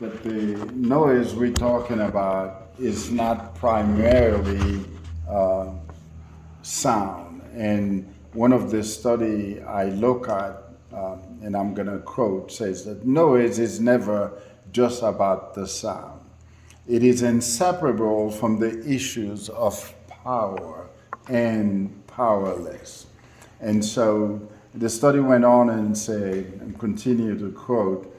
But the noise we're talking about is not primarily uh, sound. And one of the study I look at, and I'm going to quote, says that noise is never just about the sound. It is inseparable from the issues of power and powerless. And so the study went on and said, and continue to quote,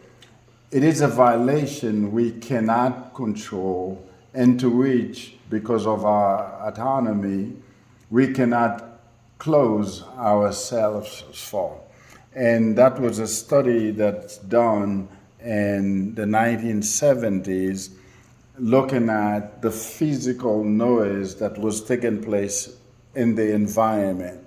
it is a violation we cannot control and to which, because of our autonomy, we cannot close ourselves for. And that was a study that's done in the 1970s looking at the physical noise that was taking place in the environment.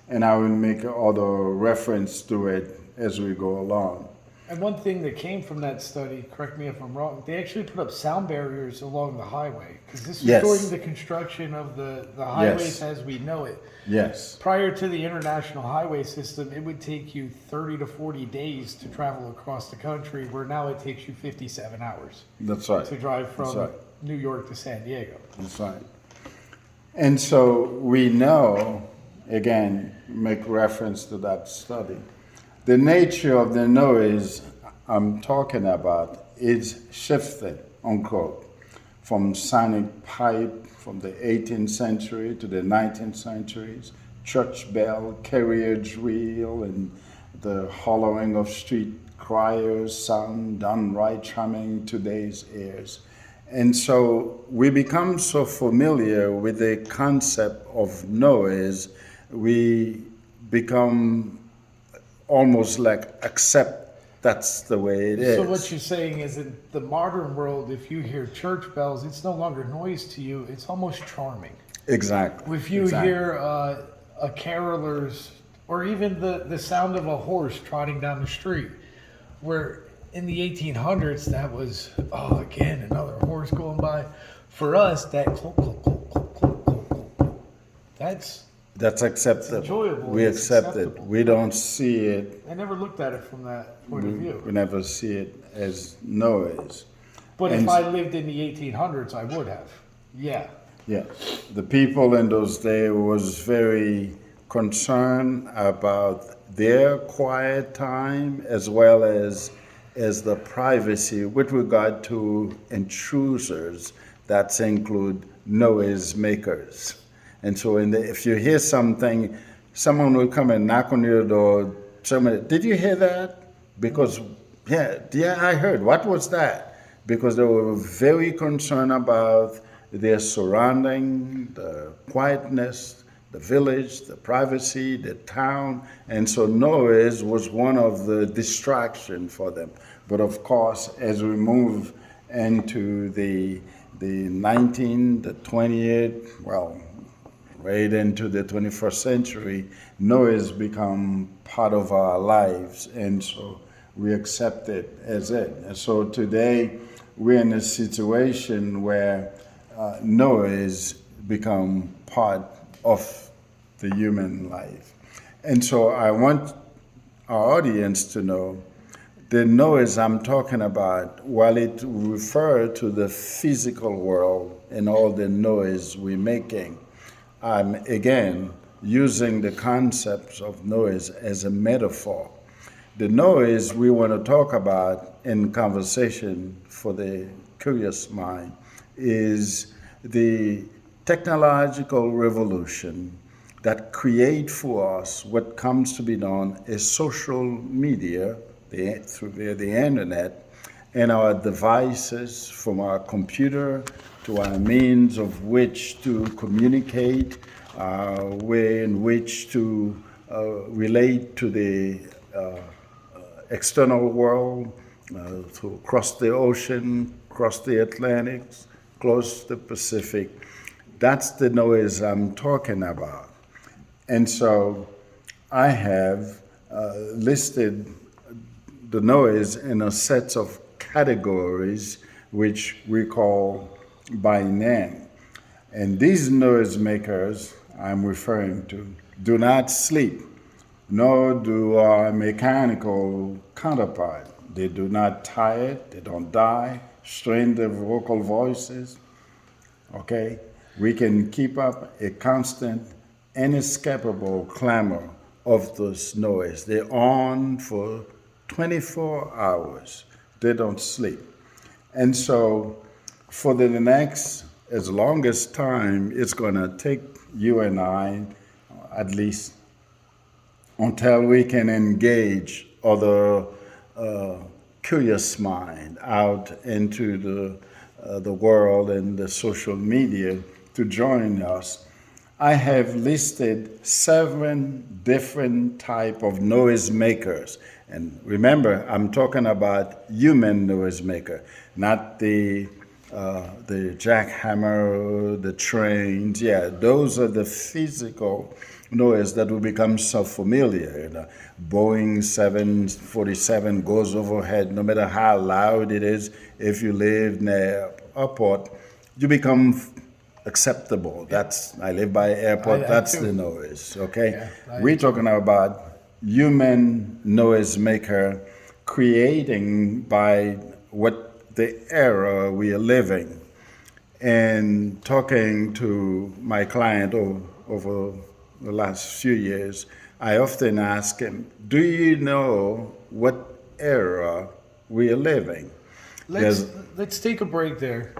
And I will make other reference to it as we go along. And one thing that came from that study, correct me if I'm wrong, they actually put up sound barriers along the highway because this was Yes. during the construction of the highways Yes. as we know it. Yes. Prior to the international highway system, it would take you 30 to 40 days to travel across the country, where now it takes you 57 hours That's right. to drive from That's right. New York to San Diego. That's right. And so we know, again, make reference to that study, the nature of the noise I'm talking about is shifted, unquote, from sonic pipe from the 18th century to the 19th centuries, church bell, carriage wheel, and the hollowing of street criers sound downright charming today's ears. And so we become so familiar with the concept of noise, we become almost like accept that's the way it is. So what you're saying is, in the modern world, if you hear church bells, it's no longer noise to you, it's almost charming. Exactly. If you exactly. hear a caroler's, or even the sound of a horse trotting down the street, where in the 1800s that was, oh, again, another horse going by. For us, that clunk, clunk, clunk, clunk, clunk, clunk, clunk, clunk, That's acceptable. enjoyable, We it's accept it. acceptable. We don't see it. I never looked at it from that point of We view. never see it as noise. But And if I lived in the 1800s, I would have. Yeah. yeah, the people in those days was very concerned about their quiet time as well as the privacy with regard to intruders. That include noise makers. And so, if you hear something, someone will come and knock on your door. Someone, did you hear that? Because, yeah, I heard. What was that? Because they were very concerned about their surrounding, the quietness, the village, the privacy, the town. And so noise was one of the distractions for them. But of course, as we move into the 19th, the 20th, well, right into the 21st century, noise become part of our lives, and so we accept it as it. And so today, we're in a situation where noise become part of the human life. And so I want our audience to know the noise I'm talking about, while it refers to the physical world and all the noise we're making, I'm again using the concepts of noise as a metaphor. The noise we want to talk about in conversation for the curious mind is the technological revolution that create for us what comes to be known as social media through the internet and our devices, from our computer to our means of which to communicate, way in which to relate to the external world, to cross the ocean, cross the Atlantic, cross the Pacific. That's the noise I'm talking about. And so I have listed the noise in a set of categories which we call by name. And these noisemakers I'm referring to do not sleep, nor do our mechanical counterpart. They do not tire, they don't die, strain their vocal voices. Okay? We can keep up a constant, inescapable clamor of this noise. They're on for 24 hours. They don't sleep. And so, for the next, as longest time, it's going to take you and I, at least until we can engage other curious mind out into the world and the social media to join us. I have listed 7 different type of noise makers. And remember, I'm talking about human noise maker, not the jackhammer, the trains. Yeah, those are the physical noise that will become so familiar. You know, Boeing 747 goes overhead, no matter how loud it is. If you live near airport, you become acceptable. I live by airport. That's the noise. Okay, we're talking about human noise maker creating by what the era we are living. And talking to my client over the last few years, I often ask him, do you know what era we are living? Let's take a break there.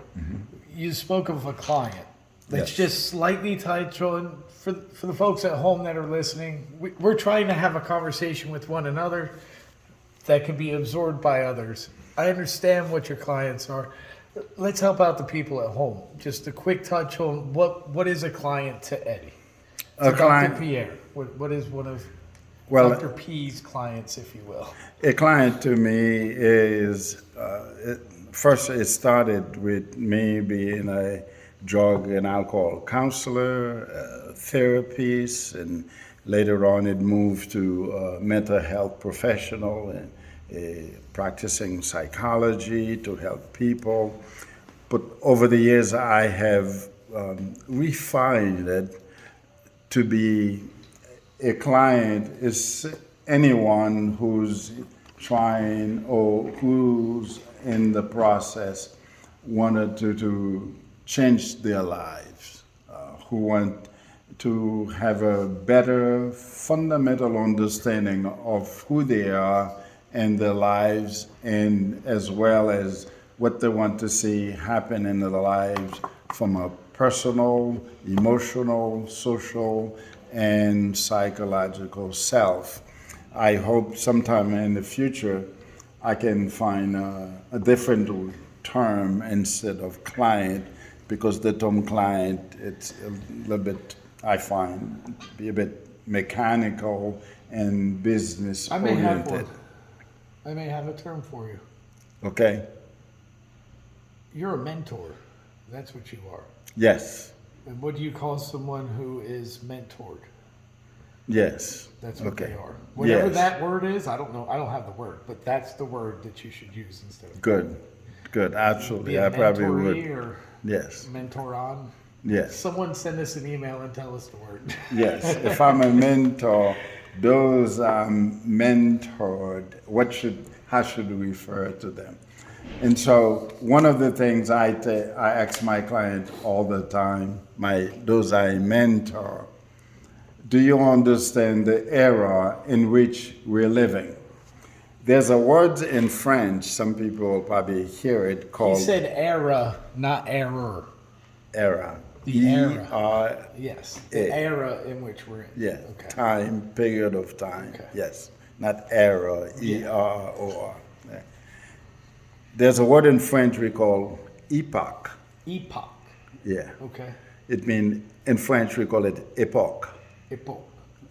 You spoke of a client. Let's just slightly touch on, for the folks at home that are listening, we're trying to have a conversation with one another that can be absorbed by others. I understand what your clients are. Let's help out the people at home. Just a quick touch on what is a client to Eddie? To Dr. Pierre. What is one of Dr. P's clients, if you will? A client to me is, first it started with me being a drug and alcohol counselor, therapist, and later on it moved to mental health professional and practicing psychology to help people. But over the years, I have refined it to be a client is anyone who's trying or who's in the process wanted to change their lives, who want to have a better fundamental understanding of who they are and their lives, and as well as what they want to see happen in their lives from a personal, emotional, social, and psychological self. I hope sometime in the future I can find a different term instead of client, because the term client, it's a little bit, I find, be a bit mechanical and business oriented. I may have a term for you. Okay. You're a mentor. That's what you are. Yes. And what do you call someone who is mentored? Yes. That's what they are. Whatever that word is, I don't know. I don't have the word, but that's the word that you should use instead of. Good. Absolutely. I probably would. Or mentor on. Yes. Someone send us an email and tell us the word. Yes. If I'm a mentor, those mentored, how should we refer to them? And so one of the things I ask my client all the time, those I mentor, do you understand the era in which we're living? There's a word in French, some people will probably hear it, called... He said era, not error. Era. The era. E-R-A. Yes, the era in which we're in. Yeah, okay. Time, period of time. Okay. Yes, not era, E-R-O-R. Yeah. There's a word in French we call epoch. Epoch. Yeah. Okay. It means, in French we call it epoch. Epoch.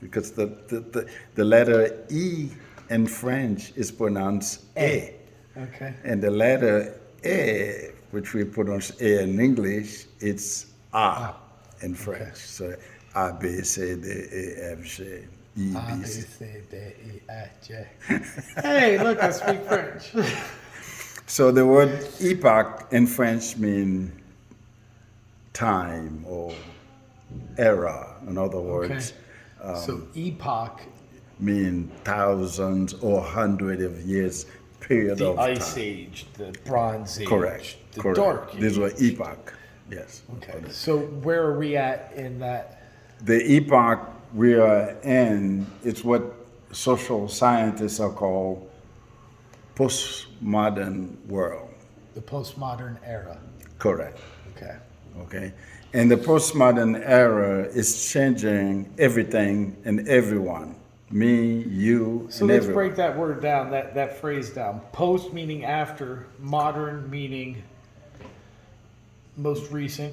Because the letter E in French is pronounced A. Okay. And the letter A, which we pronounce A in English, it's A in French. Okay. So A, B, C, D, E, F, G, E, B, C, D, E, F, G. Hey, look, I speak French. So the word epoch in French means time or era, in other words. Okay. So epoch mean thousands or hundreds of years period The of Ice time. Age, the Bronze Age, Correct. the Correct. Dark Age. These were epoch. Yes. Okay, so where are we at in that? The epoch we are in, it's what social scientists are called postmodern world. The postmodern era. Correct. Okay. Okay. And the postmodern era is changing everything and everyone. Me, you, So and let's everyone. break that word down, that phrase down. Post meaning after, modern meaning most recent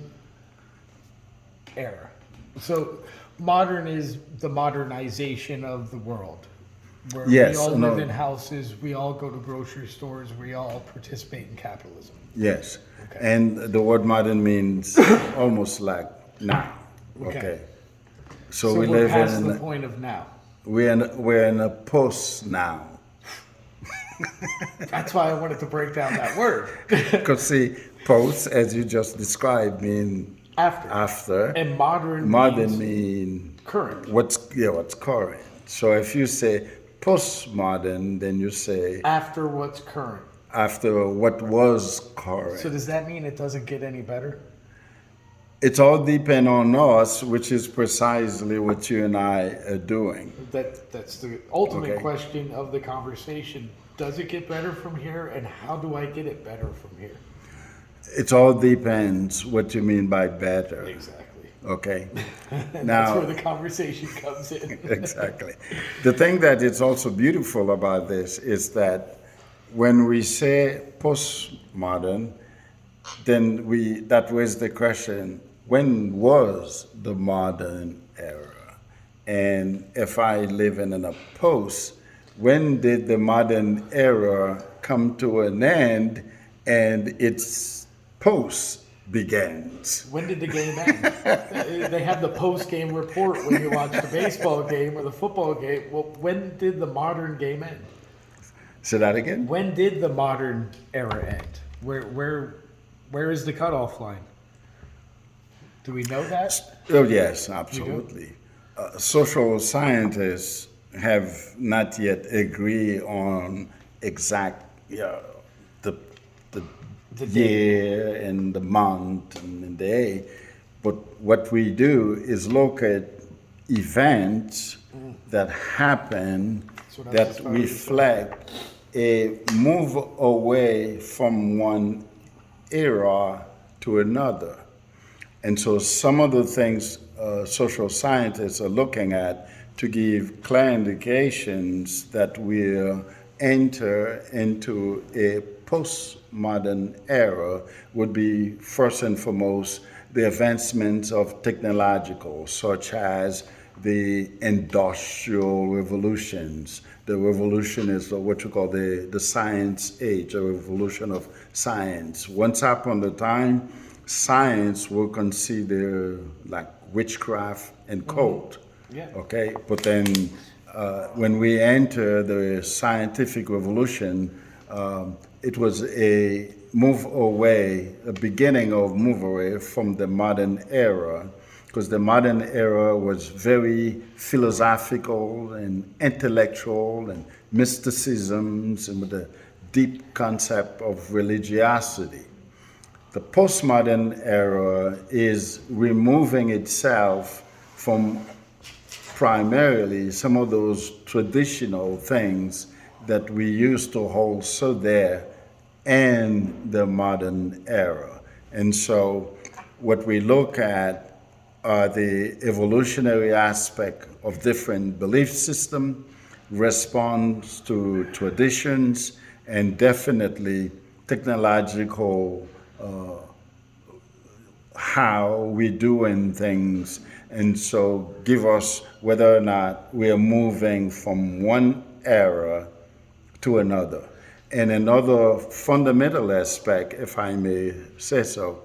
era. So modern is the modernization of the world. Where we Yes, all no. live in houses, we all go to grocery stores, we all participate in capitalism. Yes. Okay. And the word modern means almost like now. Okay. So, So we we're live past in the point of now. we're in a post now. That's why I wanted to break down that word. Because see, post, as you just described, mean After. after. And modern Modern means mean current. what's current. So if you say postmodern, then you say After what's current. after what was current. So does that mean it doesn't get any better? It all depends on us, which is precisely what you and I are doing. That's the ultimate Okay. question of the conversation. Does it get better from here, and how do I get it better from here? It all depends what you mean by better. Exactly. Okay. And Now- that's where the conversation comes in. Exactly. The thing that is also beautiful about this is that when we say postmodern, then that raises the question, when was the modern era? And if I live in a post, when did the modern era come to an end and its post begins? When did the game end? They have the post-game report when you watch the baseball game or the football game. Well, when did the modern game end? Say that again? When did the modern era end? Where is the cutoff line? Do we know that? Oh, yes, absolutely. Social scientists have not yet agreed on exact the, the The day. year and the month and the day. But what we do is look at events that happen what I was that just about to say. reflect a move away from one era to another. And so some of the things social scientists are looking at to give clear indications that we'll enter into a postmodern era would be first and foremost the advancements of technological, such as the industrial revolutions. The revolution is what you call the science age, a revolution of science. Once upon a time, science will consider like witchcraft and cult. Yeah. Okay, but then when we enter the scientific revolution, it was a move away, a beginning of move away from the modern era, because the modern era was very philosophical and intellectual and mysticisms and with a deep concept of religiosity. The postmodern era is removing itself from primarily some of those traditional things that we used to hold so dear in the modern era. And so what we look at are the evolutionary aspect of different belief system, response to traditions, and definitely technological how we doing things, and so give us whether or not we are moving from one era to another. And another fundamental aspect, if I may say so,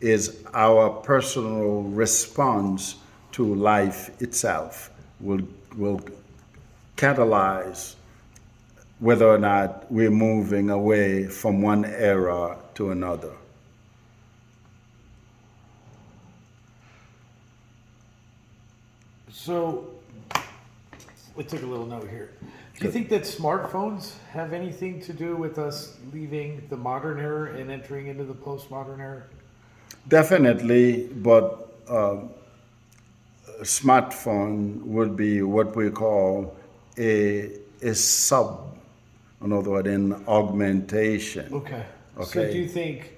is our personal response to life itself will catalyze whether or not we're moving away from one era to another. So, we took a little note here. Do you think that smartphones have anything to do with us leaving the modern era and entering into the postmodern era? Definitely, but smartphone would be what we call a sub, in other words, an augmentation. Okay. So Okay. do you think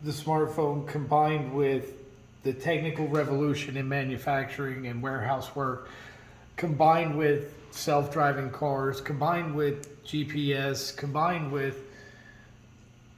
the smartphone combined with the technical revolution in manufacturing and warehouse work, combined with self-driving cars, combined with GPS, combined with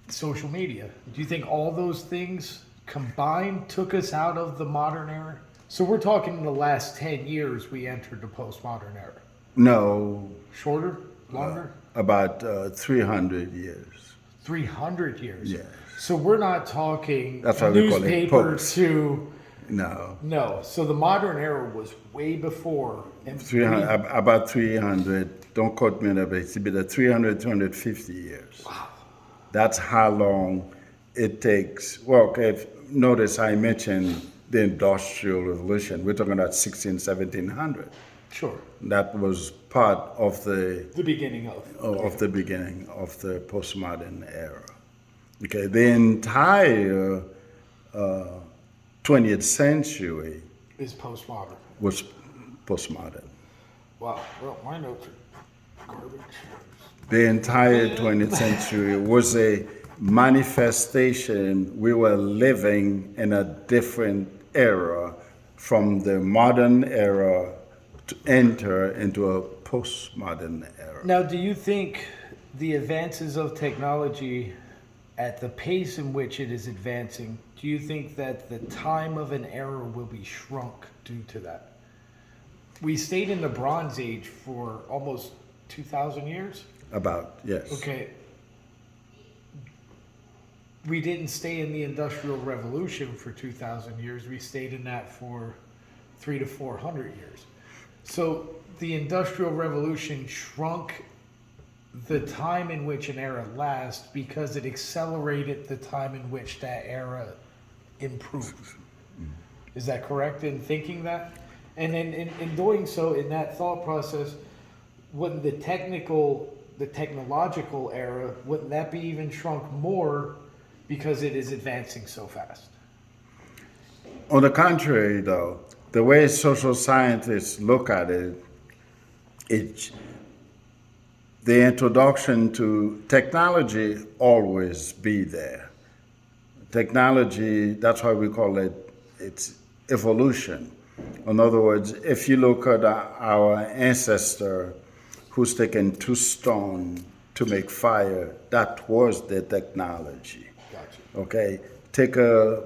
social media, do you think all those things combined took us out of the modern era? So we're talking in the last 10 years we entered the postmodern era. No, Shorter? Longer? about 300 years. 300 years. Yes. So we're not talking That's why we call it newspaper post. to No, no. So the modern era was way before. And 300, about 300. Don't quote me on that, but it's about 300, 250 years. Wow. That's how long it takes. Well, okay, notice I mentioned the Industrial Revolution. We're talking about 1700. Sure. That was part of the The beginning beginning of the postmodern era. Okay, the entire 20th century is postmodern. was postmodern. Wow. Well, my notes are garbage. The entire 20th century was a manifestation. We were living in a different era from the modern era to enter into a postmodern era. Now, do you think the advances of technology, at the pace in which it is advancing, do you think that the time of an era will be shrunk due to that? We stayed in the Bronze Age for almost 2,000 years. About, yes. Okay. We didn't stay in the Industrial Revolution for 2,000 years. We stayed in that for 300 to 400 years. So the Industrial Revolution shrunk the time in which an era lasts because it accelerated the time in which that era improved. Is that correct in thinking that? And in doing so, in that thought process, wouldn't the technological era, wouldn't that be even shrunk more because it is advancing so fast? On the contrary, though, the way social scientists look at it, the introduction to technology always be there. Technology, that's why we call it, it's evolution. In other words, if you look at our ancestor who's taken 2 stones to make fire, that was the technology. Gotcha. Okay, take a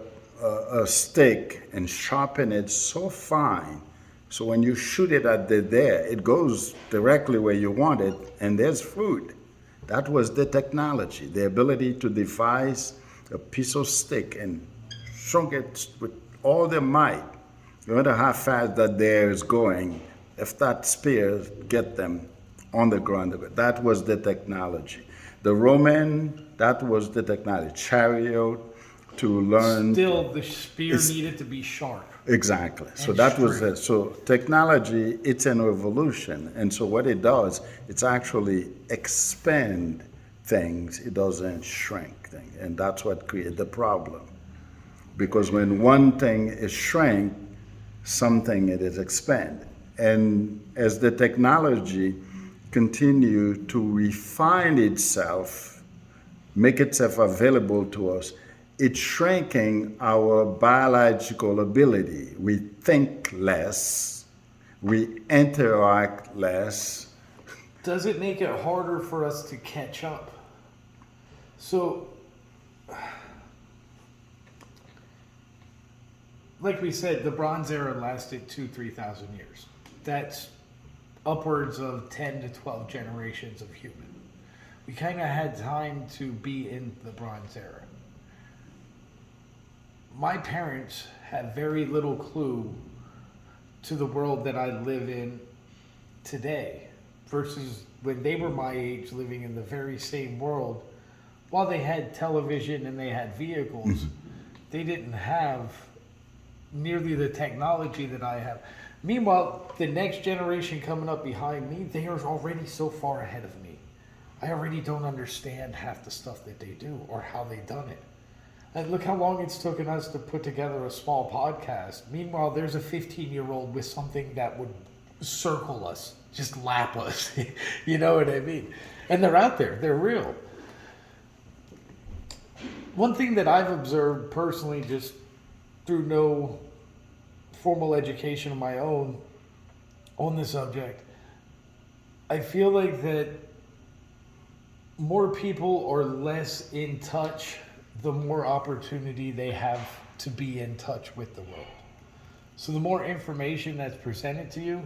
stick and sharpen it so fine, so when you shoot it at the there, it goes directly where you want it, and there's food. That was the technology, the ability to devise a piece of stick and shrunk it with all their might. No matter how fast that there is going, if that spear get them on the ground, that was the technology. The Roman, that was the technology. Chariot, to learn. Still, the spear needed to be sharp. Exactly. So And that was straight. it. So technology, it's an evolution. And so what it does, it's actually expand things. It doesn't shrink things. And that's what created the problem. Because when one thing is shrank, something it is expanded. And as the technology continue to refine itself, make itself available to us, it's shrinking our biological ability. We think less, we interact less. Does it make it harder for us to catch up? So, like we said, the Bronze Era lasted 3,000 years. That's upwards of 10 to 12 generations of human. We kind of had time to be in the Bronze Era. My parents have very little clue to the world that I live in today versus when they were my age living in the very same world. While they had television and they had vehicles, they didn't have nearly the technology that I have. Meanwhile, the next generation coming up behind me, they are already so far ahead of me. I already don't understand half the stuff that they do or how they done it. And look how long it's taken us to put together a small podcast. Meanwhile, there's a 15-year-old with something that would circle us, just lap us. You know what I mean? And they're out there, they're real. One thing that I've observed personally, just through no formal education of my own on the subject, I feel like that more people are less in touch the more opportunity they have to be in touch with the world. So the more information that's presented to you,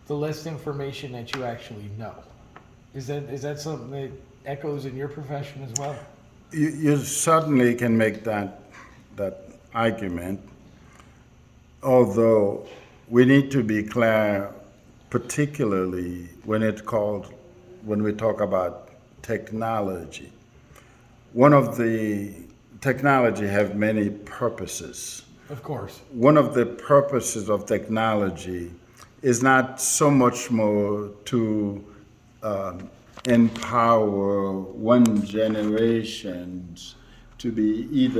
the less information that you actually know. Is that something that echoes in your profession as well? You certainly can make that argument, although we need to be clear, particularly when we talk about technology. One of the technology have many purposes. Of course. One of the purposes of technology is not so much more to empower one generation to be either